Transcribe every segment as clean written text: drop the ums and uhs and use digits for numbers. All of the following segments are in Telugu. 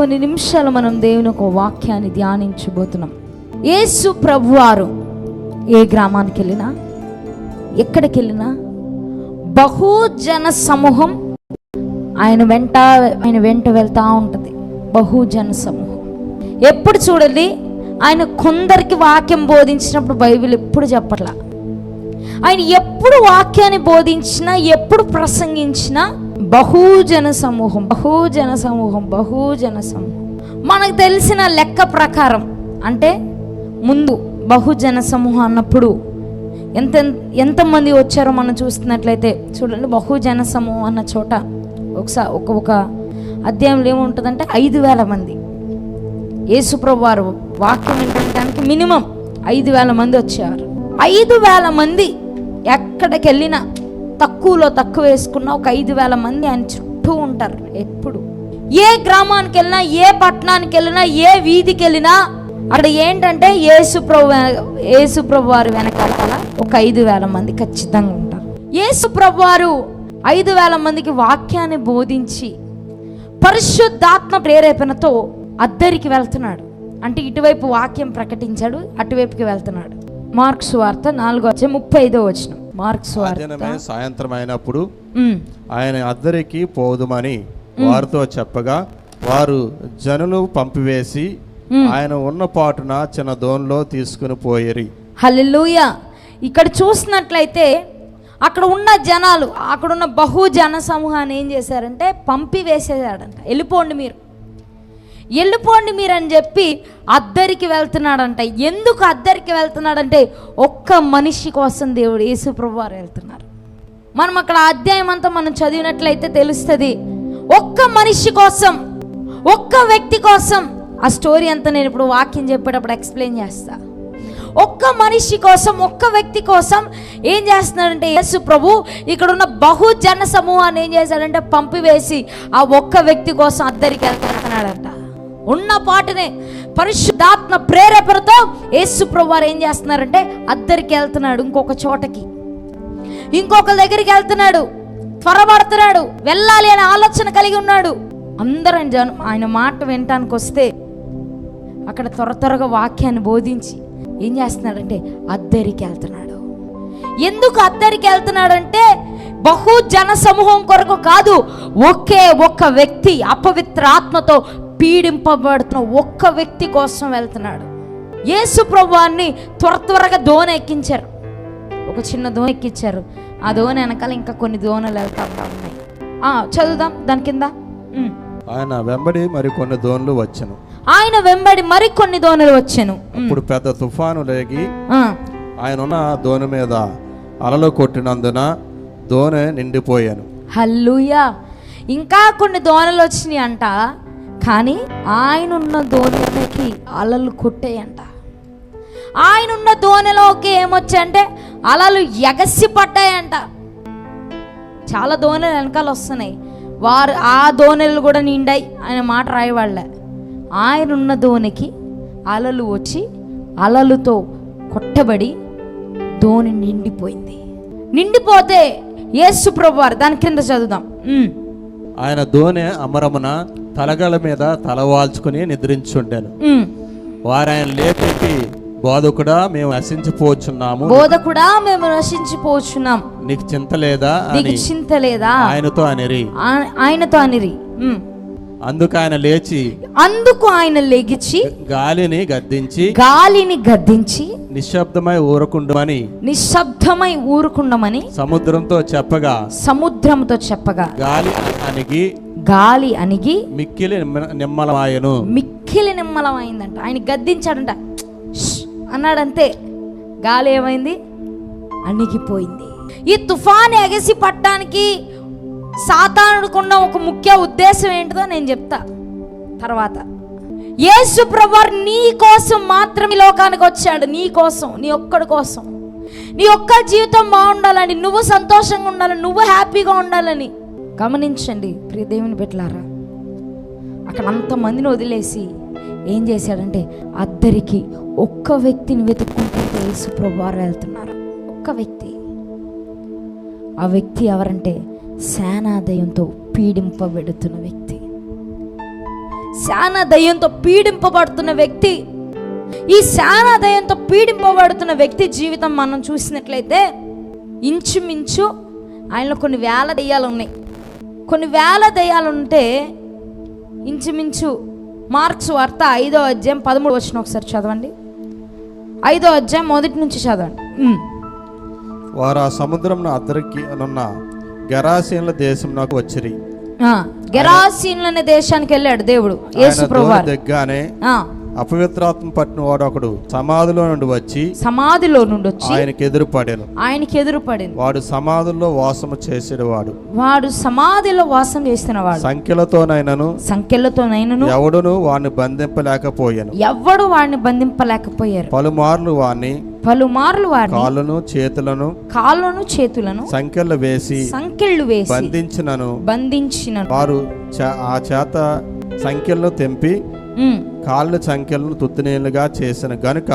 కొన్ని నిమిషాలు మనం దేవుని ఒక వాక్యాన్ని ధ్యానించబోతున్నాం. యేసు ప్రభువారు ఏ గ్రామానికి వెళ్ళినా, ఎక్కడికి వెళ్ళినా బహుజన సమూహం ఆయన వెంట వెళ్తూ ఉంటుంది. బహుజన సమూహం ఎప్పుడు చూడండి, ఆయన కొందరికి వాక్యం బోధించినప్పుడు బైబిల్ ఎప్పుడు చెప్పట్లా. ఆయన ఎప్పుడు వాక్యాన్ని బోధించినా, ఎప్పుడు ప్రసంగించినా బహుజన సమూహం. మనకు తెలిసిన లెక్క ప్రకారం అంటే ముందు బహుజన సమూహం అన్నప్పుడు ఎంతమంది వచ్చారో మనం చూస్తున్నట్లయితే చూడండి, బహుజన సమూహం అన్న చోట ఒకసారి ఒక అధ్యాయంలో ఏముంటుందంటే 5,000 మంది. యేసుప్రభు వారు వాక్యం వినడానికి మినిమం 5,000 మంది వచ్చారు. 5,000 మంది ఎక్కడికి వెళ్ళినా తక్కువలో తక్కువ వేసుకున్న ఒక 5,000 మంది ఆయన చుట్టూ ఉంటారు. ఎప్పుడు ఏ గ్రామానికి వెళ్ళినా, ఏ పట్టణానికి వెళ్ళినా, ఏ వీధికి వెళ్ళినా అక్కడ ఏంటంటే యేసుప్రభు వారు వెనకాల ఒక 5,000 మంది ఖచ్చితంగా ఉంటారు. యేసుప్రభు వారు 5,000 మందికి వాక్యాన్ని బోధించి పరిశుద్ధాత్మ ప్రేరేపణతో అద్దరికి వెళ్తున్నాడు. అంటే ఇటువైపు వాక్యం ప్రకటించాడు, అటువైపుకి వెళ్తున్నాడు. మార్కు సువార్త 4:35 మార్కు సువార్త. సాయంత్రం అయినప్పుడు ఆయన అద్దరికి పోదుమని వారితో చెప్పగా వారు జనులు పంపివేసి ఆయన ఉన్న పాటున చిన్న దోణిలో తీసుకుని పోయేరి. హల్లెలూయా. ఇక్కడ చూసినట్లయితే అక్కడ ఉన్న జనాలు, అక్కడున్న బహుజన సమూహాన్ని ఏం చేశారంటే పంపివేసేసాడంట. వెళ్ళిపోండి మీరు అని చెప్పి అద్దరికి వెళ్తున్నాడంట. ఎందుకు అద్దరికి వెళ్తున్నాడంటే ఒక్క మనిషి కోసం దేవుడు యేసుప్రభు వారు వెళ్తున్నారు. మనం అక్కడ అధ్యాయం అంతా మనం చదివినట్లయితే తెలుస్తుంది. ఒక్క మనిషి కోసం, ఒక్క వ్యక్తి కోసం. ఆ స్టోరీ అంతా నేను ఇప్పుడు వాక్యం చెప్పేటప్పుడు ఎక్స్ప్లెయిన్ చేస్తా. ఒక్క మనిషి కోసం, ఒక్క వ్యక్తి కోసం ఏం చేస్తున్నాడంటే యేసు ప్రభు ఇక్కడ ఉన్న బహుజన సమూహాన్ని ఏం చేశాడంటే పంపివేసి ఆ ఒక్క వ్యక్తి కోసం అద్దరికి వెళ్తున్నాడంట. ఉన్న పాటనే పరిశుద్ధాత్మ ప్రేరేపణతో యేసు ప్రభు వారు ఏం చేస్తున్నారంటే అద్దరికి వెళ్తున్నాడు. ఇంకొక చోటకి, ఇంకొక దగ్గరికి వెళ్తున్నాడు, త్వరపడుతున్నాడు, వెళ్ళాలి అనే ఆలోచన కలిగి ఉన్నాడు. అందరూ ఆయన మాట వినటానికి వస్తే అక్కడ త్వరగా వాక్యాన్ని బోధించి ఏం చేస్తున్నాడంటే అద్దరికి వెళ్తున్నాడు. ఎందుకు అద్దరికి వెళ్తున్నాడంటే బహుజన సమూహం కొరకు కాదు, ఒక్క వ్యక్తి అపవిత్ర ఆత్మతో పీడింపబడుతున్న ఒక్క వ్యక్తి కోసం వెళ్తున్నాడు. యేసు ప్రభువాన్ని త్వరగా దోణ ఎక్కించారు. ఒక చిన్న దోణ ఎక్కించారు. ఆ దోణ వెనకాల ఇంకా కొన్ని దోణలు వెళ్తా ఉన్నాయి. చదువుదాం దాని కింద. ఆయన వెంబడి మరికొన్ని దోణులు వచ్చెను. అప్పుడు పెద్ద తుఫాను లేగి ఆయన ఉన్న దోణి మీద అలలు కొట్టినందున దోణి నిండిపోయాను. హల్లెలూయా. ఇంకా కొన్ని దోణలు వచ్చినాయి అంట, కానీ ఆయనున్న దోణిలోకి అలలు కొట్టాయంట. ఆయనున్న దోణిలోకి ఏమొచ్చాయంటే అలలు ఎగసి పడ్డాయంట. చాలా దోణులు వెనకాల వస్తున్నాయి. వారు ఆ దోణిలు కూడా నిండాయి. ఆయన మాట రాయవాళ్ళే. ఆయనున్న దోణికి అలలు వచ్చి అలలుతో కొట్టబడి దోణి నిండిపోతే యేసు ప్రభువారు దాని కింద చదువుదాం. ఆయన దోణి అమరమున తలగల మీద తలవాల్చుకుని నిద్రించుండాను. వారు ఆయన లేపి బోధకుడా మేము నశించిపోచున్నాము, నీకు చింత లేదా ఆయనతో అనిరి. అందుకు ఆయన లేచి గాలిని గద్దించి నిశ్శబ్దమై ఊరుకుండమని సముద్రంతో చెప్పగా గాలి అణిగి మిక్కిలి నిమ్మలమైందంట. ఆయన గద్దించాడంట, అన్నాడంతే. గాలి ఏమైంది? అణిగిపోయింది. ఈ తుఫాను ఎగసి పట్టడానికి సాతానుడుకున్న ఒక ముఖ్య ఉద్దేశం ఏంటిదో నేను చెప్తా తర్వాత. యేసు ప్రభువారు నీ కోసం మాత్రం ఈ లోకానికి వచ్చాడు. నీ కోసం, నీ ఒక్కడి కోసం, నీ ఒక్క జీవితం బాగుండాలని, నువ్వు సంతోషంగా ఉండాలని, నువ్వు హ్యాపీగా ఉండాలని. గమనించండి ప్రియ దేవుని బిడ్డలారా, అక్కడ అంతమందిని వదిలేసి ఏం చేశాడంటే అద్దరికి ఒక్క వ్యక్తిని వెతుక్కుంటే యేసు ప్రభువారు వెళ్తున్నారు. ఒక్క వ్యక్తి. ఆ వ్యక్తి ఎవరంటే సేనాదయంతో పీడింపబెడుతున్న వ్యక్తి. శానా దయ్యంతో పీడింపబడుతున్న వ్యక్తి. ఈ శానా దయ్యంతో పీడింపబడుతున్న వ్యక్తి జీవితం మనం చూసినట్లయితే ఇంచుమించు ఆయనలో కొన్ని వేల దయ్యాలు ఉన్నాయి. కొన్ని వేల దయ్యాలు ఉంటే ఇంచుమించు మార్క్స్ వార్త 5వ అధ్యాయం 13 వచనం ఒకసారి చదవండి. 5వ అధ్యాయం మొదటి నుంచి చదవండి. వారు ఆ సముద్రం అద్దరికి నున్న గెరాసీనుల దేశం నాకు వచ్చిరి. గెరాసీనులు అనే దేశానికి వెళ్ళాడు దేవుడు యేసు ప్రభువు. దగ్గరనే అపవిత్రాత్మ పట్టిన వాడు ఒకడు సమాధిలో నుండి వచ్చి ఆయనకి ఎదురుపడాను. వాడు సమాధుల్లో వాసము చేసేవాడు. సమాధిలో వాసం చేసినవాడు. సంఖ్యలతోనైనను ఎవడును వాడిని బంధింపలేకపోయాను. ఎవడు వాడిని బంధింపలేకపోయారు. పలుమార్లు వాడిని కాళ్ళను చేతులను సంఖ్యలు వేసి బంధించినను. వారు ఆ చేత సంఖ్యలను తెంపి కాళ్ళ సంఖ్యలను తుత్తినేలుగా చేసిన గనుక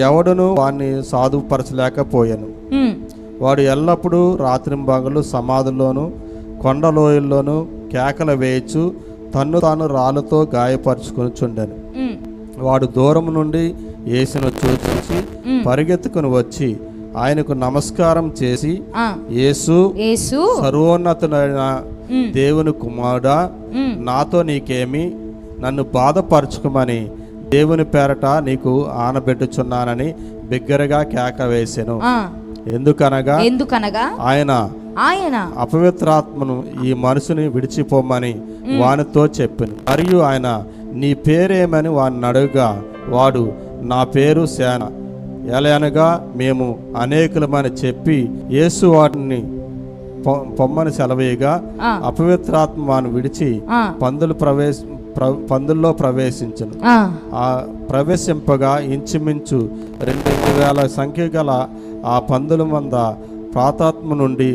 ఎవడును వాడిని సాధుపరచలేకపోయాను. వాడు ఎల్లప్పుడూ రాత్రింబగళ్ళు సమాధుల్లోను కొండలోయల్లోనూ కేకలు వేయచ్చు తన్ను తాను రాళ్ళతో గాయపరుచుకుని చుండెను. వాడు దూరం నుండి యేసును చూచి పరిగెత్తుకుని వచ్చి ఆయనకు నమస్కారం చేసి, యేసు సర్వోన్నతుడైన దేవుని కుమారుడా, నాతో నీకేమి, నన్ను బాధపరచుకోమని దేవుని పేరట నీకు ఆనబెట్టుచున్నానని బిగ్గరగా కేక వేసెను. ఎందుకనగా ఆయన అపవిత్రాత్మను ఈ మనుషుని విడిచిపోమని వానితో చెప్పెను. మరియు ఆయన నీ పేరేమని వాడిని అడుగుగా వాడు నా పేరు సేన, ఎలయనగా మేము అనేకులమని చెప్పి యేసు వాటిని పొమ్మని సెలవేయగా అపవిత్రాత్మ వాని విడిచి పందుల్లో ప్రవేశించను. ఆ ప్రవేశింపగా ఇంచుమించు 2,000 సంఖ్య గల ఆ పందుల మంద ప్రాతాత్మ నుండి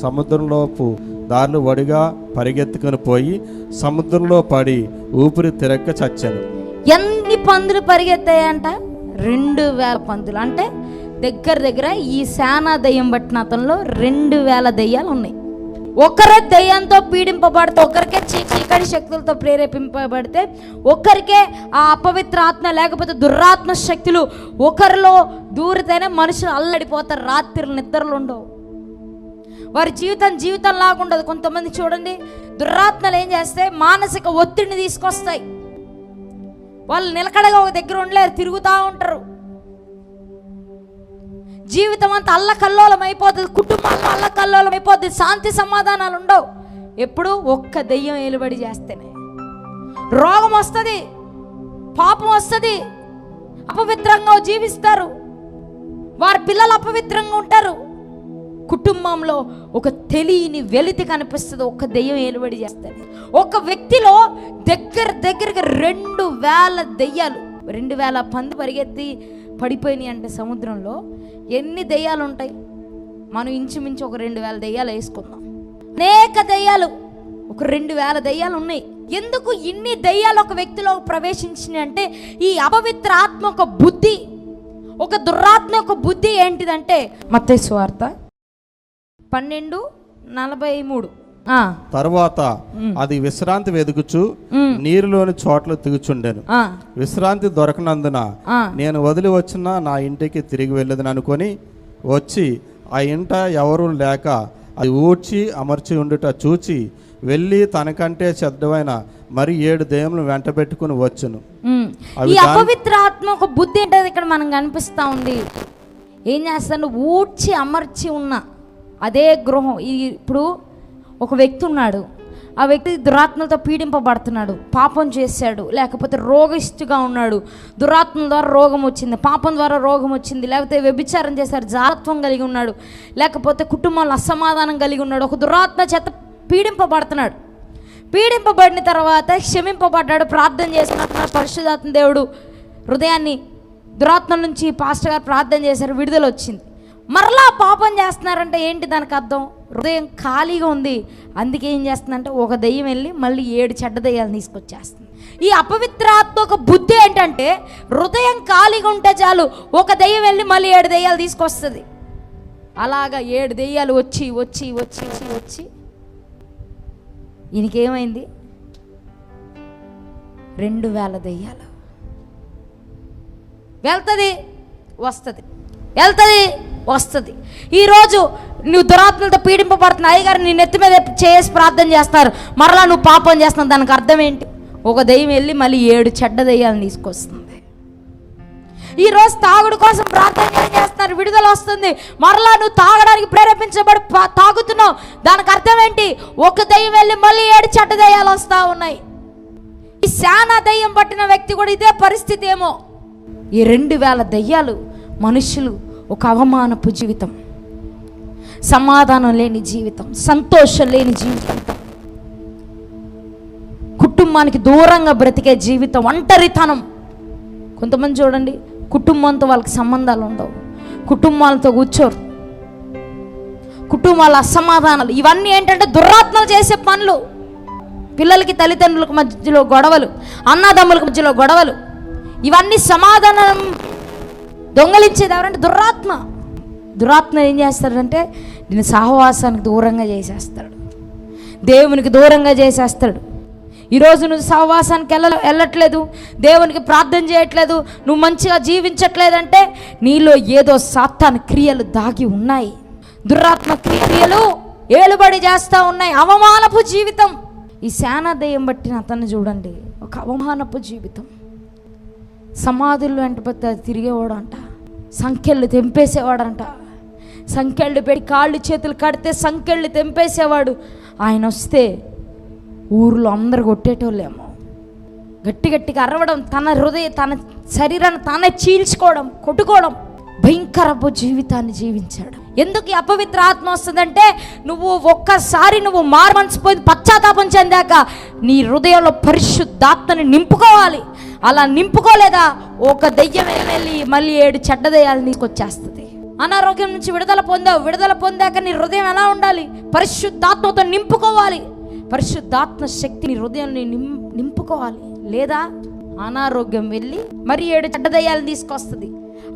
సముద్రంలోపు దారులు వడిగా పరిగెత్తుకుని పోయి సముద్రంలో పడి ఊపిరి తిరక్క చచ్చాను. ఎన్ని పందులు పరిగెత్తాయంట? 2,000 పందులు. అంటే దగ్గర ఈ శానా దయ్యం పట్టిన అతనిలో 2,000 దయ్యాలు ఉన్నాయి. ఒకరే దయ్యంతో పీడింపబడితే, ఒకరికే చీకటి శక్తులతో ప్రేరేపింపబడితే, ఒకరికే ఆ అపవిత్ర ఆత్మ లేకపోతే దురాత్మ శక్తులు ఒకరిలో దూరితేనే మనుషులు అల్లడిపోతారు. రాత్రులు నిద్రలు ఉండవు, వారి జీవితం లాగుండదు. కొంతమంది చూడండి, దురాత్మలు ఏం చేస్తే మానసిక ఒత్తిడిని తీసుకొస్తాయి. వాళ్ళు నిలకడగా ఒక దగ్గర ఉండలేరు, తిరుగుతూ ఉంటారు. జీవితం అంతా అల్లకల్లోలం అయిపోతుంది, కుటుంబాల్లో అల్లకల్లోలం అయిపోతుంది, శాంతి సమాధానాలు ఉండవు. ఎప్పుడు ఒక్క దెయ్యం ఏలుబడి చేస్తేనే రోగం వస్తుంది, పాపం వస్తుంది, అపవిత్రంగా జీవిస్తారు, వారి పిల్లలు అపవిత్రంగా ఉంటారు. కుటుంబంలో ఒక తెలియని వెలితి కనిపిస్తుంది ఒక్క దెయ్యం ఏలుబడి చేస్తేనే. ఒక వ్యక్తిలో దగ్గరగా 2,000 దెయ్యాలు, 2,000 పంది పరిగెత్తి పడిపోయినాయి అంటే సముద్రంలో ఎన్ని దెయ్యాలు ఉంటాయి? మనం ఇంచుమించు ఒక 2,000 దెయ్యాలు వేసుకుందాం. అనేక దెయ్యాలు, ఒక 2,000 దెయ్యాలు ఉన్నాయి. ఎందుకు ఇన్ని దెయ్యాలు ఒక వ్యక్తిలో ప్రవేశించినాయి అంటే, ఈ అపవిత్ర ఆత్మ ఒక బుద్ధి, ఒక దురాత్మ ఒక బుద్ధి ఏంటిదంటే, మత్తయి సువార్త 12:43. తర్వాత అది విశ్రాంతి వెదుకుచు నీరులోని చోట్ల తిగుచుండెను. విశ్రాంతి దొరకనందున నేను వదిలి వచ్చిన నా ఇంటికి తిరిగి వెళ్ళదని అనుకొని వచ్చి ఆ ఇంట ఎవరు లేక అది ఊడ్చి అమర్చి ఉండుట చూచి వెళ్ళి తనకంటే చెడ్డమైన మరి 7 దెయ్యములను వెంట పెట్టుకుని వచ్చును. ఈ అపవిత్ర ఆత్మ ఒక బుద్ధి ఏంటది ఇక్కడ మనం కనిపిస్తా ఉంది. ఏం చేస్తాడు? ఊడ్చి అమర్చి ఉన్న అదే గృహం. ఇప్పుడు ఒక వ్యక్తి ఉన్నాడు, ఆ వ్యక్తి దురాత్మలతో పీడింపబడుతున్నాడు, పాపం చేశాడు, లేకపోతే రోగిష్టిగా ఉన్నాడు, దురాత్మల ద్వారా రోగం వచ్చింది, పాపం ద్వారా రోగం వచ్చింది, లేకపోతే వ్యభిచారం చేశాడు, జారత్వం కలిగి ఉన్నాడు, లేకపోతే కుటుంబంలో అసమాధానం కలిగి ఉన్నాడు, ఒక దురాత్మ చేత పీడింపబడుతున్నాడు. పీడింపబడిన తర్వాత క్షమింపబడ్డాడు, ప్రార్థన చేసినట్టున్నాడు. పరిశుద్ధాత్మ దేవుడు హృదయాన్ని దురాత్మల నుంచి పాస్టర్ గారు ప్రార్థన చేశారు, విడుదల వచ్చింది. మరలా పాపం చేస్తున్నారంటే ఏంటి దానికి అర్థం? హృదయం ఖాళీగా ఉంది. అందుకే ఏం చేస్తుందంటే ఒక దెయ్యం వెళ్ళి మళ్ళీ 7 చెడ్డ దెయ్యాలను తీసుకొచ్చేస్తుంది. ఈ అపవిత్రాత్మ ఒక బుద్ధి ఏంటంటే, హృదయం ఖాళీగా ఉంటే చాలు, ఒక దెయ్యం వెళ్ళి మళ్ళీ 7 దెయ్యాలు తీసుకొస్తుంది. అలాగా 7 దెయ్యాలు వచ్చి ఈయనకేమైంది? 2000 దెయ్యాలు. వెళ్తుంది వస్తుంది, వెళ్తుంది వస్తుంది. ఈరోజు నువ్వు దురాత్మలతో పీడింపబడుతున్న అయ్యగారు నీ నెత్తి మీద చేసి ప్రార్థన చేస్తారు, మరలా నువ్వు పాపం చేస్తున్నావు. దానికి అర్థం ఏంటి? ఒక దెయ్యం వెళ్ళి మళ్ళీ 7 చెడ్డ దెయ్యాలను తీసుకొస్తుంది. ఈరోజు తాగుడు కోసం ప్రార్థన చేస్తున్నారు, విడుదల వస్తుంది, మరలా నువ్వు తాగడానికి ప్రేరేపించబడి తాగుతున్నావు. దానికి అర్థం ఏంటి? ఒక దెయ్యం వెళ్ళి మళ్ళీ 7 చెడ్డ దెయ్యాలు వస్తూ ఉన్నాయి. ఈ శానా దెయ్యం పట్టిన వ్యక్తి కూడా ఇదే పరిస్థితి ఏమో. ఈ 2000 దెయ్యాలు మనుషులు ఒక అవమానపు జీవితం, సమాధానం లేని జీవితం, సంతోషం లేని జీవితం, కుటుంబానికి దూరంగా బ్రతికే జీవితం, ఒంటరితనం. కొంతమంది చూడండి, కుటుంబంతో వాళ్ళకి సంబంధాలు ఉండవు, కుటుంబాలతో కూర్చోరు, కుటుంబాల అసమాధానాలు. ఇవన్నీ ఏంటంటే దురాత్మలు చేసే పనులు. పిల్లలకి తల్లిదండ్రులకు మధ్యలో గొడవలు, అన్నదమ్ములకు మధ్యలో గొడవలు, ఇవన్నీ సమాధానం దొంగలించేది ఎవరంటే దురాత్మ. దురాత్మ ఏం చేస్తాడంటే నేను సహవాసానికి దూరంగా చేసేస్తాడు, దేవునికి దూరంగా చేసేస్తాడు. ఈరోజు నువ్వు సహవాసానికి వెళ్ళట్లేదు, దేవునికి ప్రార్థన చేయట్లేదు, నువ్వు మంచిగా జీవించట్లేదంటే నీలో ఏదో సాతాను క్రియలు దాగి ఉన్నాయి, దురాత్మ క్రియలు ఏలుబడి చేస్తూ ఉన్నాయి. అవమానపు జీవితం. ఈ శానా దెయ్యం బట్టిన అతన్ని చూడండి, ఒక అవమానపు జీవితం. సమాధుల్లో వెంటబడితే తిరిగేవాడు అంట, సంఖ్యలు తెంపేసేవాడంట, సంఖ్యలు పెట్టి కాళ్ళు చేతులు కడితే సంఖ్యలు తెంపేసేవాడు. ఆయన వస్తే ఊర్లో అందరు కొట్టేటోళ్ళేమో. గట్టి గట్టిగా అరవడం, తన శరీరాన్ని తానే చీల్చుకోవడం, కొట్టుకోవడం, భయంకరపు జీవితాన్ని జీవించాడు. ఎందుకు ఈ అపవిత్ర ఆత్మ వస్తుందంటే నువ్వు ఒక్కసారి మారుమనసిపోయి పశ్చాత్తాపం చెందాక నీ హృదయంలో పరిశుద్ధాత్మని నింపుకోవాలి. అలా నింపుకోలేదా ఒక దెయ్యం వెళ్ళి మళ్ళీ 7 చెడ్డ దెయ్యాలు తీసుకొచ్చేస్తుంది. అనారోగ్యం నుంచి విడుదల పొందాక నీ హృదయం ఎలా ఉండాలి? పరిశుద్ధాత్మతో నింపుకోవాలి. పరిశుద్ధాత్మ శక్తి నీ హృదయాన్ని నింపుకోవాలి. లేదా అనారోగ్యం వెళ్ళి మరి 7 చెడ్డ దెయ్యాలను తీసుకొస్తుంది.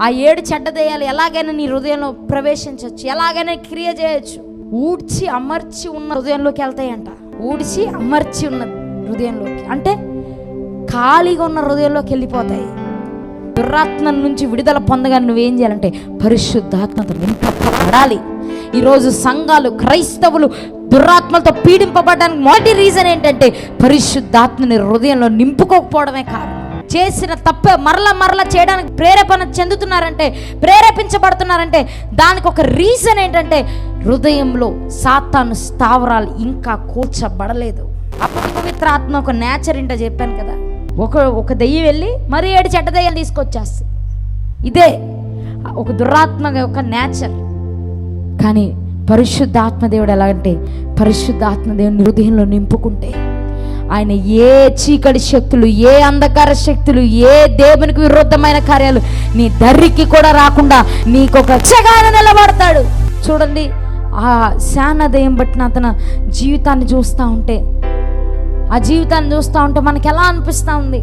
ఆ 7 చెడ్డ దెయ్యాలు ఎలాగైనా నీ హృదయంలో ప్రవేశించవచ్చు, ఎలాగైనా క్రియ చేయొచ్చు. ఊడ్చి అమర్చి ఉన్న హృదయంలోకి వెళ్తాయంట. ఊడ్చి అమర్చి ఉన్న హృదయంలోకి అంటే ఖాళీగా ఉన్న హృదయంలోకి వెళ్ళిపోతాయి. దురాత్మ నుంచి విడుదల పొందగా నువ్వేం చేయాలంటే పరిశుద్ధాత్మతో నింపబడాలి. ఈరోజు సంఘాలు, క్రైస్తవులు దురాత్మలతో పీడింపబడడానికి మొదటి రీజన్ ఏంటంటే పరిశుద్ధాత్మని హృదయంలో నింపుకోకపోవడమే కారణం. చేసిన తప్పే మరలా చేయడానికి ప్రేరేపించబడుతున్నారంటే దానికి ఒక రీజన్ ఏంటంటే హృదయంలో సాతాను స్థావరాలు ఇంకా కూర్చబడలేదు. అపవిత్ర ఆత్మ ఒక నేచర్ ఏంటో చెప్పాను కదా. ఒక దెయ్యం వెళ్ళి మరి 7 చెడ్డ దెయ్యాలు తీసుకొచ్చేస్తుంది. ఇదే ఒక దురాత్మ యొక్క నేచర్. కానీ పరిశుద్ధాత్మ దేవుడు ఎలాగంటే పరిశుద్ధాత్మ దేవుని హృదయంలో నింపుకుంటే ఆయన ఏ చీకటి శక్తులు, ఏ అంధకార శక్తులు, ఏ దేవునికి విరుద్ధమైన కార్యాలు నీ దరికి కూడా రాకుండా నీకొక రక్షగానే నిలబడతాడు. చూడండి, ఆ శానా దెయ్యం బట్టిన అతను జీవితాన్ని చూస్తూ ఉంటే మనకి ఎలా అనిపిస్తూ ఉంది?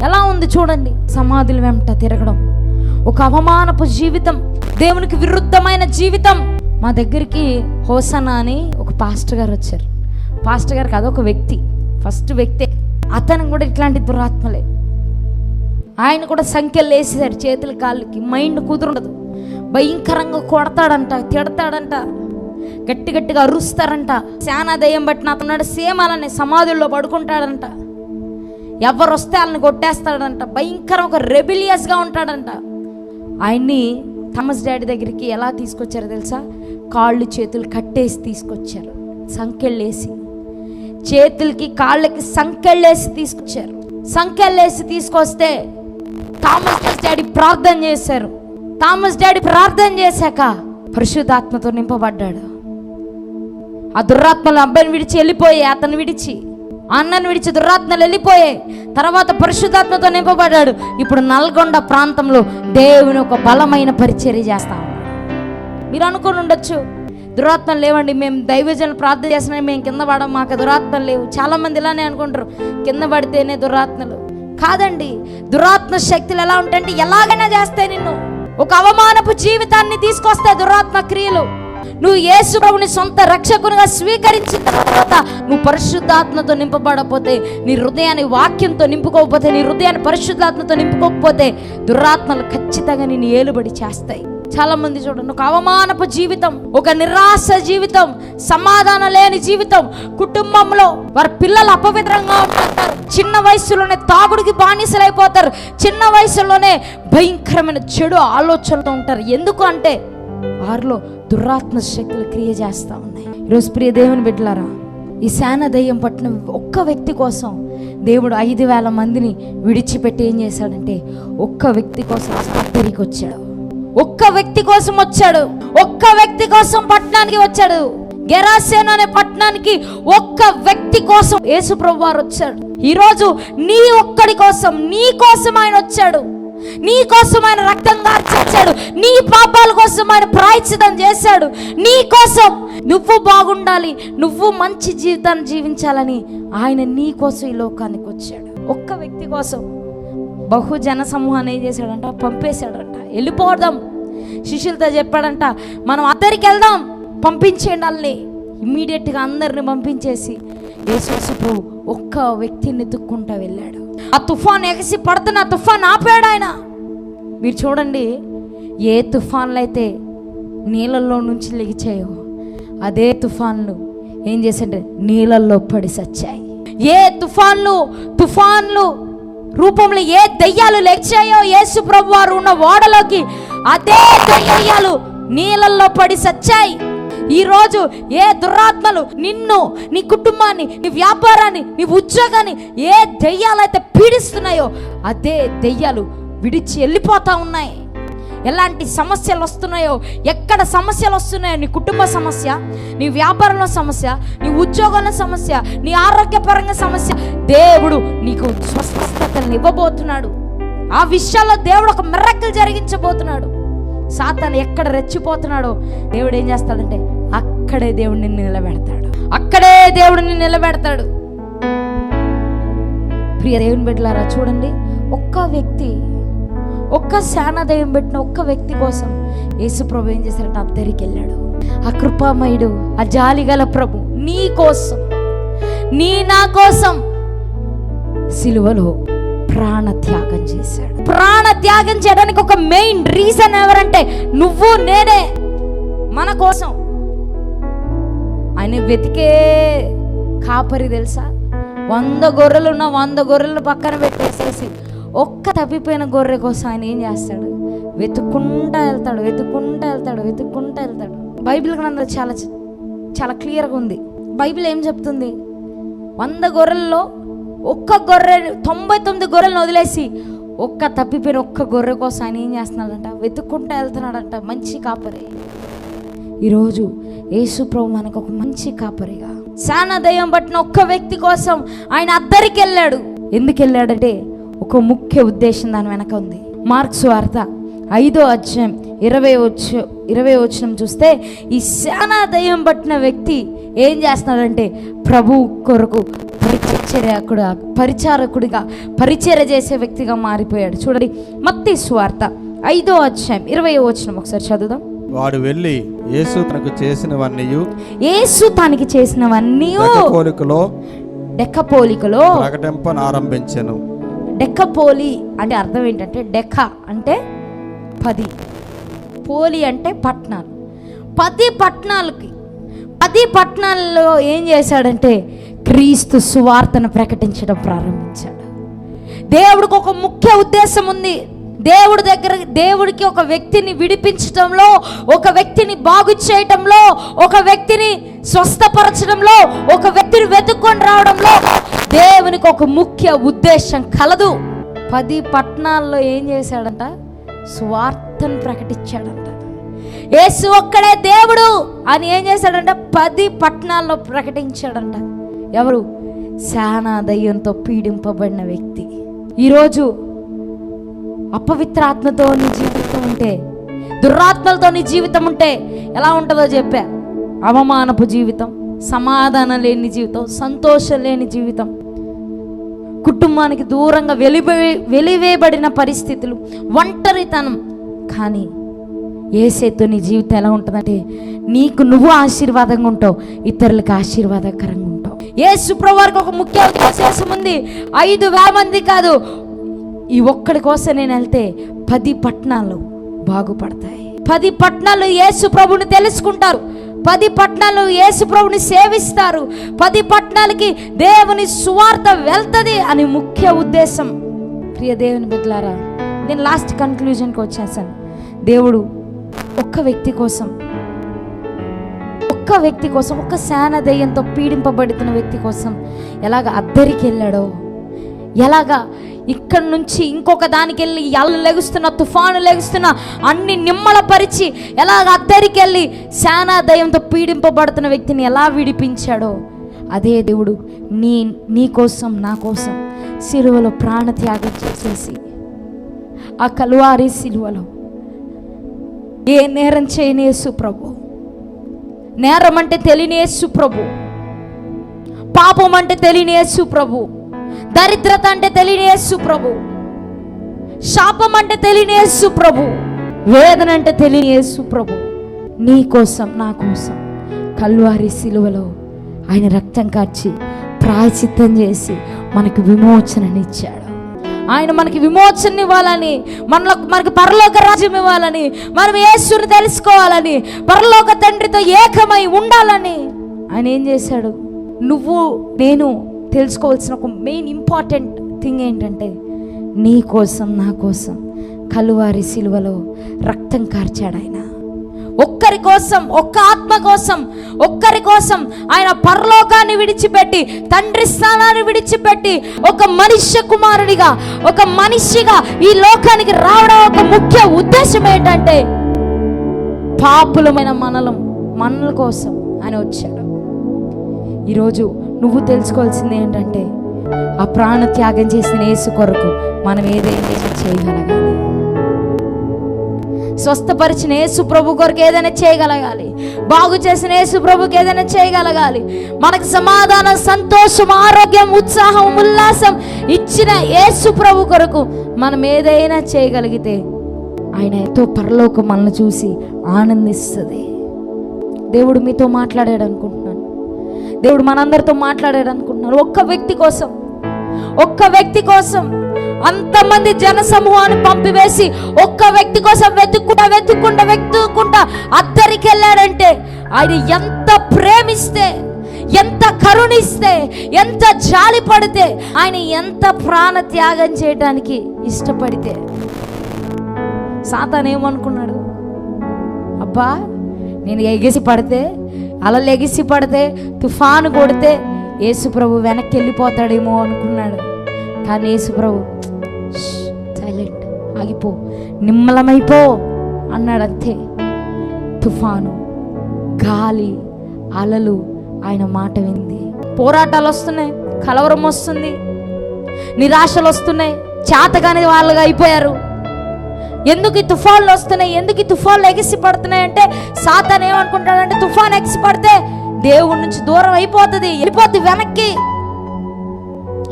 ఎలా ఉంది చూడండి. సమాధుల వెంట తిరగడం, ఒక అవమానపు జీవితం, దేవునికి విరుద్ధమైన జీవితం. మా దగ్గరికి హోసనా అని ఒక పాస్టర్ గారు వచ్చారు. పాస్టర్ గారు కాదు, ఒక వ్యక్తి, ఫస్ట్ వ్యక్తే. అతను కూడా ఇట్లాంటి దురాత్మలే. ఆయన కూడా సంఖ్యలు వేసేసారు చేతుల కాళ్ళకి. మైండ్ కుదురుండదు, భయంకరంగా కొడతాడంట, తిడతాడంట, గట్టిగా అరుస్తారంట. శానా దెయ్యం బట్టిన అతను సేమ్ అలానే సమాధుల్లో పడుకుంటాడంట. ఎవరు వస్తే వాళ్ళని కొట్టేస్తాడంట. భయంకరం, ఒక రెబిలియస్గా ఉంటాడంట. ఆయన్ని థామస్ డాడీ దగ్గరికి ఎలా తీసుకొచ్చారో తెలుసా? కాళ్ళు చేతులు కట్టేసి తీసుకొచ్చారు, సంకెళ్ళేసి. చేతులకి కాళ్ళకి సంకెళ్ళేసి తీసుకొచ్చారు. సంకెళ్ళేసి తీసుకొస్తే థామస్ డాడీ ప్రార్థన చేశారు. థామస్ డాడీ ప్రార్థన చేశాక పరిశుద్ధాత్మతో నింపబడ్డాడు. ఆ దురాత్మలు అబ్బాయిని విడిచి వెళ్ళిపోయాయి, అతను విడిచి, అన్నను విడిచి దురాత్మలు వెళ్ళిపోయాయి. తర్వాత పరిశుద్ధాత్మతో నింపబడ్డాడు. ఇప్పుడు నల్గొండ ప్రాంతంలో దేవుని ఒక బలమైన పరిచర్య చేస్తా ఉన్నాడు. మీరు అనుకుని ఉండొచ్చు, దురాత్మలు లేవండి, మేము దైవజనులు ప్రార్థన చేసినా మేము కింద పడడం, మాకు దురాత్మలు లేవు. చాలామంది ఇలానే అనుకుంటారు, కింద పడితేనే దురాత్మలు. కాదండి, దురాత్మ శక్తులు ఎలా ఉంటాయంటే ఎలాగైనా చేస్తాయి నిన్ను. ఒక అవమానపు జీవితాన్ని తీసుకొస్తాయి దురాత్మ క్రియలు. నువ్వు యేసు ప్రభుని సొంత రక్షకునిగా స్వీకరించిన తర్వాత నువ్వు పరిశుద్ధాత్మతో నింపబడకపోతే, నీ హృదయాన్ని వాక్యంతో నింపుకోకపోతే, నీ హృదయాన్ని పరిశుద్ధాత్మతో నింపుకోకపోతే దురాత్మలు ఖచ్చితంగా నిన్ను ఏలుబడి చేస్తాయి. చాలా మంది చూడండి, ఒక అవమానపు జీవితం, ఒక నిరాశ జీవితం, సమాధానం లేని జీవితం, కుటుంబంలో వారి పిల్లలు అపవిత్రంగా ఉంటారు, చిన్న వయసులోనే తాగుడికి బానిసలైపోతారు, చిన్న వయసులోనే భయంకరమైన చెడు ఆలోచనలతో ఉంటారు. ఎందుకు అంటే వారిలో దురాత్మ శక్తులు క్రియ చేస్తూ ఉన్నాయి. ఈరోజు ప్రియ దేవుని బిడ్డలారా, ఈ శాన దయ్యం పట్టిన ఒక్క వ్యక్తి కోసం దేవుడు 5,000 మందిని విడిచిపెట్టి ఏం చేశాడంటే ఒక్క వ్యక్తి కోసం తిరిగి వచ్చాడు. ఒక్క వ్యక్తి కోసం వచ్చాడు. ఒక్క వ్యక్తి కోసం పట్టణానికి వచ్చాడు. గెరాసేను అనే పట్టణానికి ఒక్క వ్యక్తి కోసం యేసు ప్రభువారు వచ్చాడు. ఈరోజు నీ ఒక్కడి కోసం, నీ కోసం ఆయన వచ్చాడు. నీ కోసం ఆయన రక్తం కార్చి వచ్చాడు. నీ పాపాల కోసం ఆయన ప్రాయశ్చితం చేశాడు. నీ కోసం నువ్వు బాగుండాలి, నువ్వు మంచి జీవితాన్ని జీవించాలని ఆయన నీ కోసం ఈ లోకానికి వచ్చాడు. ఒక్క వ్యక్తి కోసం బహుజన సమూహాన్ని ఏం చేశాడంట, పంపేశాడంట. వెళ్ళిపోదాం, శిష్యులతో చెప్పాడంట, మనం అందరికి వెళ్దాం, పంపించేయండి వాళ్ళని. ఇమ్మీడియట్గా అందరిని పంపించేసి యేసు ప్రభు ఒక్క వ్యక్తిని ఎత్తుక్కుంటూ వెళ్ళాడు. ఆ తుఫాన్ ఎగసి పడుతున్న ఆ తుఫాన్ ఆపాడు ఆయన. మీరు చూడండి, ఏ తుఫాన్లు అయితే నీళ్ళల్లో నుంచి లెగిచాయో అదే తుఫాన్లు ఏం చేశాయంటే నీళ్ళల్లో పడి సచ్చాయి. ఏ తుఫాన్లు రూపంలో ఏ దయ్యాలు లెగిచాయో యేసు ప్రభు వారు ఉన్న ఓడలోకి, అదే దయ్యాలు నీళ్ళల్లో పడి సచ్చాయి. ఈరోజు ఏ దురాత్మలు నిన్ను, నీ కుటుంబాన్ని, నీ వ్యాపారాన్ని, నీ ఉద్యోగాన్ని ఏ దయ్యాలైతే పీడిస్తున్నాయో అదే దయ్యాలు విడిచి వెళ్ళిపోతా ఉన్నాయి. ఎలాంటి సమస్యలు వస్తున్నాయో, ఎక్కడ సమస్యలు వస్తున్నాయో, నీ కుటుంబ సమస్య, నీ వ్యాపారంలో సమస్య, నీ ఉద్యోగంలో సమస్య, నీ ఆరోగ్యపరంగా సమస్య, దేవుడు నీకు స్వస్థతను ఇవ్వబోతున్నాడు. ఆ విషయాల్లో దేవుడు ఒక మిరకిల్ జరిగించబోతున్నాడు. సాతాను ఎక్కడ రెచ్చిపోతున్నాడో దేవుడు ఏం చేస్తాడంటే అక్కడే దేవుడు నిన్ను నిలబెడతాడు. అక్కడే దేవుడు నిన్ను నిలబెడతాడు. ప్రియ దేవుని బిడ్డలారా, చూడండి, ఒక్క శాన దయ్యం పెట్టిన ఒక్క వ్యక్తి కోసం యేసు ప్రభు ఏం చేశారంటే అద్దరికి వెళ్ళాడు. ఆ కృపామయుడు, ఆ జాలిగల ప్రభు నీ కోసం, నా కోసం సిలువలో ప్రాణ త్యాగం చేశాడు. ప్రాణ త్యాగం చేయడానికి ఒక మెయిన్ రీజన్ ఎవరంటే నువ్వు నేనే. మన కోసం ఆయన వెతికే కాపరి తెలుసా? 100 గొర్రెలు ఉన్న 100 గొర్రెలను పక్కన పెట్టేసేసి ఒక్క తప్పిపోయిన గొర్రె కోసం ఆయన ఏం చేస్తాడు? వెతుక్కుంటా వెళ్తాడు. బైబిల్ గ్రంథంలో చాలా చాలా క్లియర్గా ఉంది. బైబిల్ ఏం చెప్తుంది? 100 గొర్రెల్లో ఒక్క గొర్రె, 99 గొర్రెలను వదిలేసి ఒక్క తప్పిపోయిన ఒక్క గొర్రె కోసం ఆయన ఏం చేస్తున్నాడంట? వెతుక్కుంటా వెళ్తున్నాడంట. మంచి కాపరి. ఈరోజు యేసు ప్రభు మనకు ఒక మంచి కాపరిగా, శాన దయ్యం పట్టిన ఒక్క వ్యక్తి కోసం ఆయన అద్దరికి వెళ్ళాడు. ఎందుకు వెళ్ళాడంటే ఒక ముఖ్య ఉద్దేశం దాని వెనక ఉంది. మార్కు సువార్త 5వ అధ్యాయం 20వ వచనం చూస్తే, ఈ శాన దయ్యం పట్టిన వ్యక్తి ఏం చేస్తున్నాడంటే ప్రభు కొరకు పరిచారకుడిగా పరిచర్య చేసే వ్యక్తిగా మారిపోయాడు. చూడండి, మత్తయి సువార్త 5వ అధ్యాయం 20వ వచనం ఒకసారి చదువుదాం. వాడు వెళ్ళి యేసు తనకు చేసినవన్నీ డెక్కపోలికలో ప్రకటింపనారంభించెను. డెక్కపోలి అంటే అర్థం ఏంటంటే, డెక్క అంటే 10, పోలి అంటే పట్టణాలు. 10 పట్టణాలలో ఏం చేశాడంటే క్రీస్తు సువార్తను ప్రకటించడం ప్రారంభించాడు. దేవుడికి ఒక ముఖ్య ఉద్దేశం ఉంది. దేవుడికి ఒక వ్యక్తిని విడిపించడంలో, ఒక వ్యక్తిని బాగు చేయటంలో, ఒక వ్యక్తిని స్వస్థపరచడంలో, ఒక వ్యక్తిని వెతుక్కొని రావడంలో దేవునికి ఒక ముఖ్య ఉద్దేశం కలదు. 10 పట్టణాల్లో ఏం చేశాడంట? స్వార్థను ప్రకటించాడంట. యేసు ఒక్కడే దేవుడు అని ఏం చేశాడంట? 10 పట్టణాల్లో ప్రకటించాడంట. ఎవరు? శాన దయ్యంతో పీడింపబడిన వ్యక్తి. ఈరోజు అపవిత్రాత్మతో నీ జీవితం ఉంటే, దురాత్మలతో నీ జీవితం ఉంటే ఎలా ఉంటుందో చెప్పా. అవమానపు జీవితం, సమాధానం లేని జీవితం, సంతోషం లేని జీవితం, కుటుంబానికి దూరంగా వెలివేయబడిన పరిస్థితులు, ఒంటరితనం. కానీ యేసుతో నీ జీవితం ఎలా ఉంటుందంటే నీకు నువ్వు ఆశీర్వాదంగా ఉంటావు, ఇతరులకు ఆశీర్వాదకరంగా ఉంటావు. యేసు ప్రభువారికి ఒక ముఖ్య ఉద్దేశం ఉంది. 5,000 మంది కాదు, ఈ ఒక్కడి కోసం నేను వెళ్తే 10 పట్టణాలు బాగుపడతాయి. 10 పట్టణాలు యేసు ప్రభుని తెలుసుకుంటారు, 10 పట్టణాలు యేసు ప్రభుని సేవిస్తారు, 10 పట్టణాలకి దేవుని సువార్త వెళ్తుంది అని ముఖ్య ఉద్దేశం. ప్రియ దేవుని బిడ్డలారా, నేను లాస్ట్ కన్క్లూజన్కి వచ్చేసాను. దేవుడు ఒక్క వ్యక్తి కోసం, ఒక్క శాన దయ్యంతో పీడింపబడుతున్న వ్యక్తి కోసం ఎలాగ అద్దరికి వెళ్ళాడో, ఎలాగా ఇక్కడి నుంచి ఇంకొక దానికి వెళ్ళి అల్లు లెగుస్తున్న, తుఫాను లెగుస్తున్న అన్ని నిమ్మలపరిచి ఎలాగ అద్దరికి వెళ్ళి శానా దయ్యంతో పీడింపబడుతున్న వ్యక్తిని ఎలా విడిపించాడో, అదే దేవుడు నీ కోసం నా కోసం సిలువలో ప్రాణత్యాగం చేసేసి, ఆ కలువారి సిలువలో ఏ నేరం చేయని యేసు ప్రభు, నేరం అంటే తెలియని యేసు ప్రభు, పాపం అంటే తెలియని యేసు ప్రభు, దరిద్రత అంటే తెలియని యేసు ప్రభు, శాపం అంటే తెలియని యేసు ప్రభు, వేదన అంటే తెలియని యేసు ప్రభు నీ కోసం నా కోసం కల్వారి సిలువలో ఆయన రక్తం కార్చి ప్రాయశ్చిత్తం చేసి మనకు విమోచననిచ్చాడు. ఆయన మనకి విమోచన ఇవ్వాలని, మనకి పరలోక రాజ్యం ఇవ్వాలని, మనం యేసుని తెలుసుకోవాలని, పరలోక తండ్రితో ఏకమై ఉండాలని ఆయన ఏం చేశాడు? నువ్వు నేను తెలుసుకోవాల్సిన ఒక మెయిన్ ఇంపార్టెంట్ థింగ్ ఏంటంటే, నీ కోసం నా కోసం కలువారి సిలువలో రక్తం కార్చాడు ఆయన. ఒక్కరి కోసం, ఒక్క ఆత్మ కోసం, ఒక్కరి కోసం ఆయన పరలోకాన్ని విడిచిపెట్టి, తండ్రి స్థానాన్ని విడిచిపెట్టి ఒక మనుష్య కుమారుడిగా, ఒక మనిషిగా ఈ లోకానికి రావడం ఒక ముఖ్య ఉద్దేశం ఏంటంటే, పాపులమైన మనల కోసం ఆయన వచ్చాడు. ఈరోజు నువ్వు తెలుసుకోవాల్సింది ఏంటంటే, ఆ ప్రాణ త్యాగం చేసిన యేసు కొరకు మనం ఏదైనా చేయగలగాలి. స్వస్థపరిచిన యేసు ప్రభు కొరకు ఏదైనా చేయగలగాలి. బాగు చేసిన యేసు ప్రభుకి ఏదైనా చేయగలగాలి. మనకు సమాధానం, సంతోషం, ఆరోగ్యం, ఉత్సాహం, ఉల్లాసం ఇచ్చిన యేసు ప్రభు కొరకు మనం ఏదైనా చేయగలిగితే ఆయన ఎంతో పరలోకం మనల్ని చూసి ఆనందిస్తుంది. దేవుడు మీతో మాట్లాడాడు అనుకుంటున్నాను. దేవుడు మనందరితో మాట్లాడాడు అనుకుంటున్నాను. ఒక్క వ్యక్తి కోసం అంతమంది జన సమూహాన్ని పంపివేసి ఒక్క వ్యక్తి కోసం వెతుక్కుంటా అద్దరికి వెళ్ళాడంటే, ఆయన ఎంత ప్రేమిస్తే, ఎంత కరుణిస్తే, ఎంత జాలి పడితే, ఆయన ఎంత ప్రాణ త్యాగం చేయడానికి ఇష్టపడితే. సాతాను ఏమనుకున్నాడు? అబ్బా, నేను ఎగిసి పడితే, అలలు ఎగిసి పడితే, తుఫాను కొడితే యేసు ప్రభు వెనక్కి వెళ్ళిపోతాడేమో అనుకున్నాడు. కానీ యేసు ప్రభు సైలెంట్, ఆగిపో, నిమ్మలమైపో అన్నాడు. అంతే. తుఫాను, గాలి, అలలు ఆయన మాట వింది. పోరాటాలు వస్తున్నాయి, కలవరం వస్తుంది, నిరాశలు వస్తున్నాయి, చేతగాని వాళ్ళగా అయిపోయారు. ఎందుకు ఈ తుఫాన్లు వస్తున్నాయి, ఎందుకు ఈ తుఫాన్లు ఎగిసి పడుతున్నాయి అంటే, సాతాను ఏమనుకుంటాడంటే, తుఫాన్ ఎగిసి పడితే దేవుడి నుంచి దూరం వెళ్ళిపోద్ది వెనక్కి.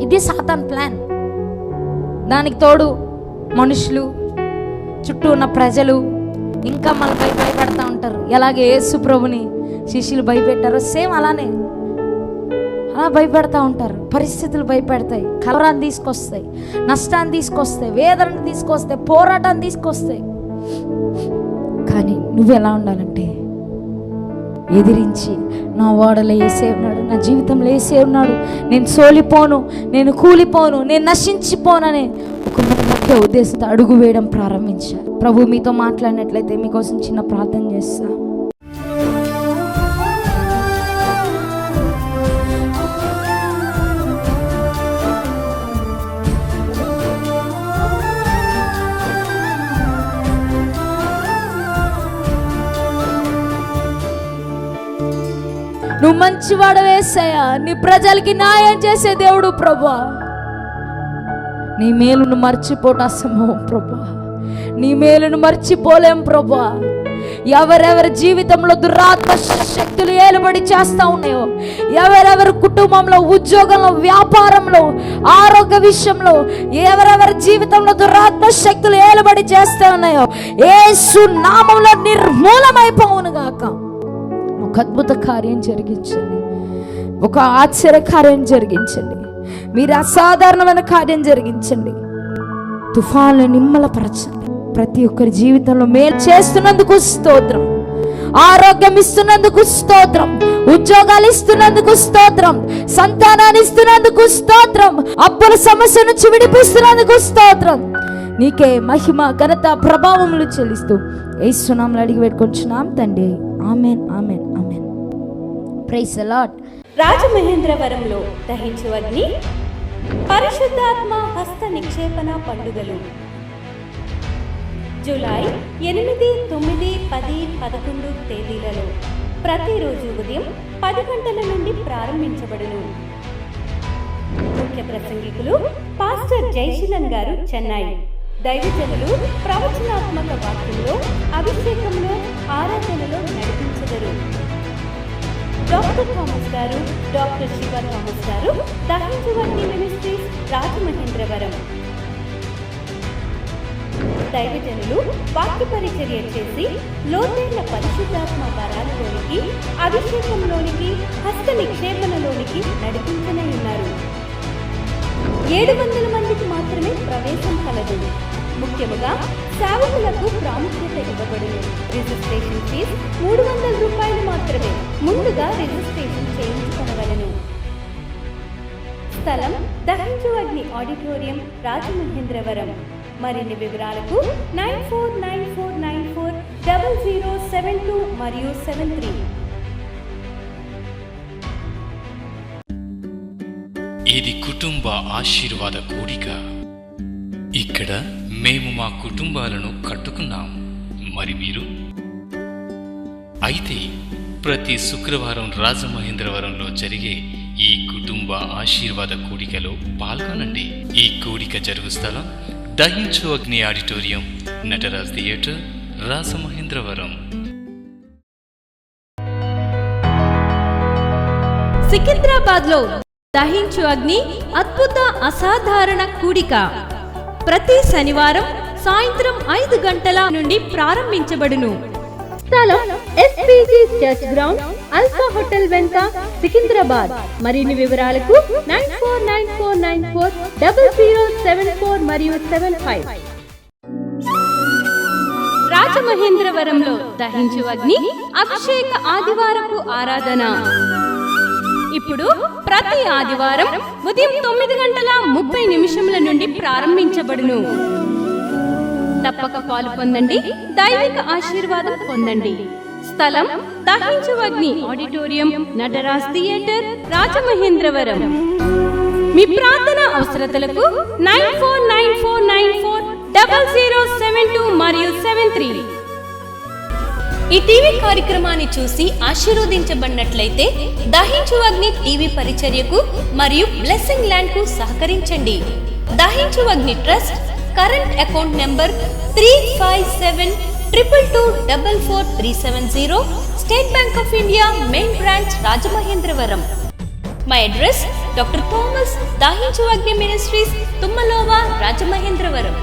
ఇది సాతాన్ ప్లాన్. దానికి తోడు మనుషులు, చుట్టూ ఉన్న ప్రజలు ఇంకా మనపై భయపెడతా ఉంటారు. ఎలాగే యేసు ప్రభుని శిష్యులు భయపెట్టారో సేమ్ అలానే అలా భయపెడతా ఉంటారు. పరిస్థితులు భయపెడతాయి, కలవరాన్ని తీసుకొస్తాయి, నష్టాన్ని తీసుకొస్తాయి, వేదనను తీసుకొస్తాయి, పోరాటాన్ని తీసుకొస్తాయి. కానీ నువ్వెలా ఉండాలంటే, ఎదిరించి నా ఓడలో యేసే ఉన్నాడు, నా జీవితంలో యేసే ఉన్నాడు, నేను సోలిపోను, నేను కూలిపోను, నేను నశించిపోననే ఒక ముఖ్య ఉద్దేశంతో అడుగు వేయడం ప్రారంభించారు. ప్రభు మీతో మాట్లాడినట్లయితే మీకోసం చిన్న ప్రార్థన చేస్తా. నువ్వు మంచివాడు యేసయ్యా, నీ ప్రజలకి న్యాయం చేసే దేవుడు ప్రభువా. నీ మేలును మర్చిపోవటం అసంభవం ప్రభువా, నీ మేలును మర్చిపోలేం ప్రభువా. ఎవరెవరి జీవితంలో దురాత్మ శక్తులు ఏలుబడి చేస్తా ఉన్నాయో, ఎవరెవరి కుటుంబంలో, ఉద్యోగంలో, వ్యాపారంలో, ఆరోగ్య విషయంలో ఎవరెవరి జీవితంలో దురాత్మ శక్తులు ఏలుబడి చేస్తా ఉన్నాయో యేసు నామములో నిర్మూలమైపోవును గాక. ఒక అద్భుత కార్యం జరిగించండి, ఒక ఆశ్చర్య కార్యం జరిగించండి, మీరు అసాధారణమైన కార్యం జరిగించండి. తుఫాన్లు నిమ్మలపరచండి. ప్రతి ఒక్కరి జీవితంలో మేలు చేస్తున్నందుకు స్తోత్రం, ఆరోగ్యం ఇస్తున్నందుకు స్తోత్రం, ఉద్యోగాలు ఇస్తున్నందుకు స్తోత్రం, సంతానాన్ని ఇస్తున్నందుకు స్తోత్రం, అప్పుల సమస్య నుంచి విడిపిస్తున్నందుకు స్తోత్రం. నీకే మహిమ, ఘనత, ప్రభావములు చెల్లిస్తూ యేసు నామములో అడిగి పెట్టుకొంచున్నాం తండ్రి. Amen, amen, amen. Praise the lord. రాజమహేంద్రవరంలో దహించు అగ్ని పరిశుద్ధాత్మ హస్త నిక్షేపణ పండుగలు జూలై 8, 9, 10, 11 తేదీలలో ప్రతిరోజు ఉదయం 10 గంటల నుండి ప్రారంభించబడును. ముఖ్య ప్రసంగికులు పాస్టర్ జయశీలన్ గారు, చెన్నై. దైవజనులు ప్రవచనాత్మక వాక్యంలో, అభిషేకంలో, ఆరాధనలో నడిపించెదరు. డాక్టర్ థామస్ గారు, డాక్టర్ శివ థామస్ గారు, దహించు అగ్ని మినిస్ట్రీస్, రాజమహేంద్రవరం. దైవజనులు వాక్య పరిచర్య చేసి లోతైన పరిశుద్ధాత్మ వరాలలోనికి, అభిషేకంలోనికి, హస్త నిక్షేపణలోనికి నడిపించనే ఉన్నారు. 700 మందికి మాత్రమే ప్రవేశం కలదు. ముఖ్యముగా సేవకులకు ప్రాముఖ్యత ఇవ్వబడును. రిజిస్ట్రేషన్ ఫీజు 300 రూపాయలు మాత్రమే. ముందుగా రిజిస్ట్రేషన్ చేయించుకొనవలెను. స్థలం దహించు అగ్ని ఆడిటోరియం, రాజమహేంద్రవరం. మరిన్ని వివరాలకు 9494940072 మరియు 73. ఇది కుటుంబ ఆశీర్వాద కూడిక. ఇక్కడ మేము మా కుటుంబాలను కట్టుకున్నాం. మరి మీరు? అయితే ప్రతి శుక్రవారం రాజమహేంద్రవరంలో జరిగే ఈ కుటుంబ ఆశీర్వాద కూడికలో పాల్గొనండి. ఈ కూడిక జరుగు స్థలం దహించు అగ్ని ఆడిటోరియం, నటరాజ్ థియేటర్, రాజమహేంద్రవరం. సికింద్రాబాద్ లో దహించు అగ్ని అద్భుత అసాధారణ కూడిక ప్రతి శనివారం సాయంత్రం 5 గంటల నుండి ప్రారంభించబడును. స్థలం SPG church ground, alpha hotel వెనుక, సికింద్రాబాద్. మరిన్ని వివరాలకు 9494940074 మరియు 75. రాజమహేంద్రవరంలో దహించు అగ్ని అభిషేక ఆదివారపు ఆరాధన ఇప్పుడు ప్రతి ఆదివారం ఉదయం 9:30 నుండి ప్రారంభించబడును. తప్పక పాలు పొందండి, దైవిక ఆశీర్వాదం పొందండి. స్థలం దహించు అగ్ని ఆడిటోరియం, నటరాజ్ థియేటర్, రాజమహేంద్రవరం. మీ ప్రార్థన అవసరతలకు 9494940072 మరియు 73. ఈ టీవీ కార్యక్రమాన్ని చూసి ఆశీర్వదించబడినట్లయితే దహించు అగ్ని టీవీ పరిచర్యకు మరియు బ్లెస్సింగ్ ల్యాండ్ కు సహకరించండి. దహించు అగ్ని trust current account number 357222444370, State Bank of India, main branch, Rajamahendravaram. My address doctor Thomas, దహించు అగ్ని మినిస్ట్రీస్, తుమ్మలోవా, రాజమహేంద్రవరం.